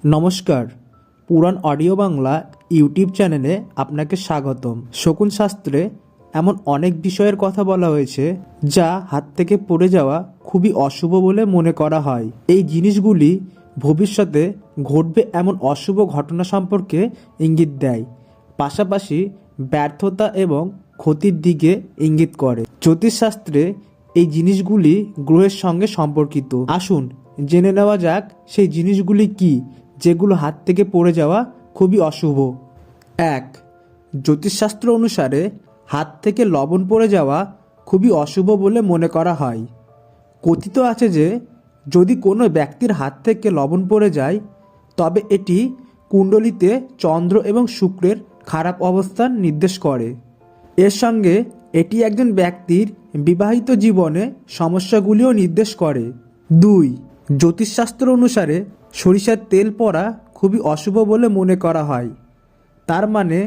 নমস্কার, পুরাণ audio Bangla YouTube চ্যানেলে আপনাকে স্বাগতম। শকুন শাস্ত্রে এমন অনেক বিষয়ের কথা বলা হয়েছে যা হাত থেকে পড়ে যাওয়া খুবই অশুভ বলে মনে করা হয়। এই জিনিসগুলি ভবিষ্যতে ঘটবে এমন অশুভ ঘটনা সম্পর্কে ইঙ্গিত দেয়, পাশাপাশি ব্যর্থতা এবং ক্ষতির দিকে ইঙ্গিত করে। জ্যোতিষশাস্ত্রে এই জিনিসগুলি গ্রহের সঙ্গে সম্পর্কিত। আসুন জেনে নেওয়া যাক সেই জিনিসগুলি কি যেগুলো হাত থেকে পড়ে যাওয়া খুবই অশুভ। 1. জ্যোতিষশাস্ত্র অনুসারে হাত থেকে লবণ পড়ে যাওয়া খুবই অশুভ বলে মনে করা হয়। কথিত আছে যে যদি কোনো ব্যক্তির হাত থেকে লবণ পড়ে যায় তবে এটি কুণ্ডলিতে চন্দ্র এবং শুক্রের খারাপ অবস্থান নির্দেশ করে। এর সঙ্গে এটি একজন ব্যক্তির বিবাহিত জীবনে সমস্যাগুলিও নির্দেশ করে। 2. জ্যোতিষশাস্ত্র অনুসারে সরিষার তেল পড়া খুবই অশুভ বলে মনে করা হয়। তার মানে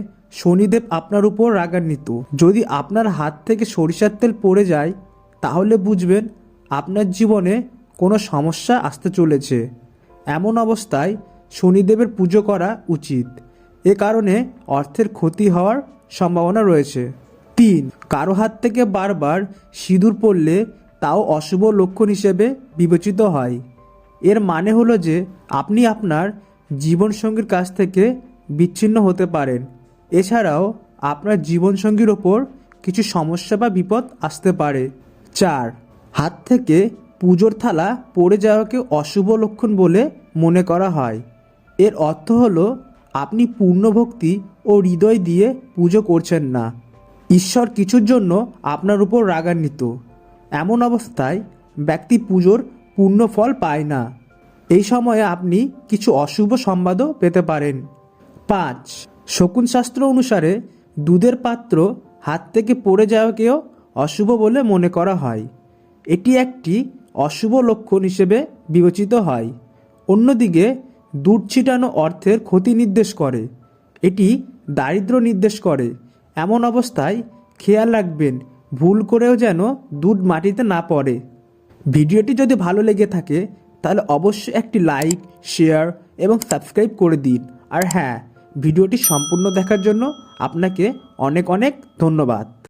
শনিদেব আপনার উপর রাগান্বিত। যদি আপনার হাত থেকে সরিষার তেল পড়ে যায় তাহলে বুঝবেন আপনার জীবনে কোনো সমস্যা আসতে চলেছে। এমন অবস্থায় শনিদেবের পুজো করা উচিত। এ কারণে অর্থের ক্ষতি হওয়ার সম্ভাবনা রয়েছে। 3. কারো হাত থেকে বারবার সিঁদুর পড়লে তাও অশুভ লক্ষণ হিসেবে বিবেচিত হয়। এর মানে হলো যে আপনি আপনার জীবনসঙ্গীর কাছ থেকে বিচ্ছিন্ন হতে পারেন। এছাড়াও আপনার জীবনসঙ্গীর ওপর কিছু সমস্যা বা বিপদ আসতে পারে। 4. হাত থেকে পুজোর থালা পড়ে যাওয়াকে অশুভ লক্ষণ বলে মনে করা হয়। এর অর্থ হলো আপনি পূর্ণ ভক্তি ও হৃদয় দিয়ে পুজো করছেন না। ঈশ্বর কিছুর জন্য আপনার উপর রাগান্বিত। এমন অবস্থায় ব্যক্তি পুজোর পূর্ণ ফল পায় না। এই সময়ে আপনি কিছু অশুভ সংবাদও পেতে পারেন। 5. শকুন শাস্ত্র অনুসারে দুধের পাত্র হাত থেকে পড়ে যাওয়াকেও অশুভ বলে মনে করা হয়। এটি একটি অশুভ লক্ষণ হিসেবে বিবেচিত হয়। অন্যদিকে দুধ ছিটানো অর্থের ক্ষতি নির্দেশ করে। এটি দারিদ্র্য নির্দেশ করে। এমন অবস্থায় খেয়াল রাখবেন ভুল করেও যেন দুধ মাটিতে না পড়ে। ভিডিওটি যদি ভালো লেগে থাকে তাহলে অবশ্যই একটি লাইক, শেয়ার এবং সাবস্ক্রাইব করে দিন। আর হ্যাঁ, ভিডিওটি সম্পূর্ণ দেখার জন্য আপনাকে অনেক অনেক ধন্যবাদ।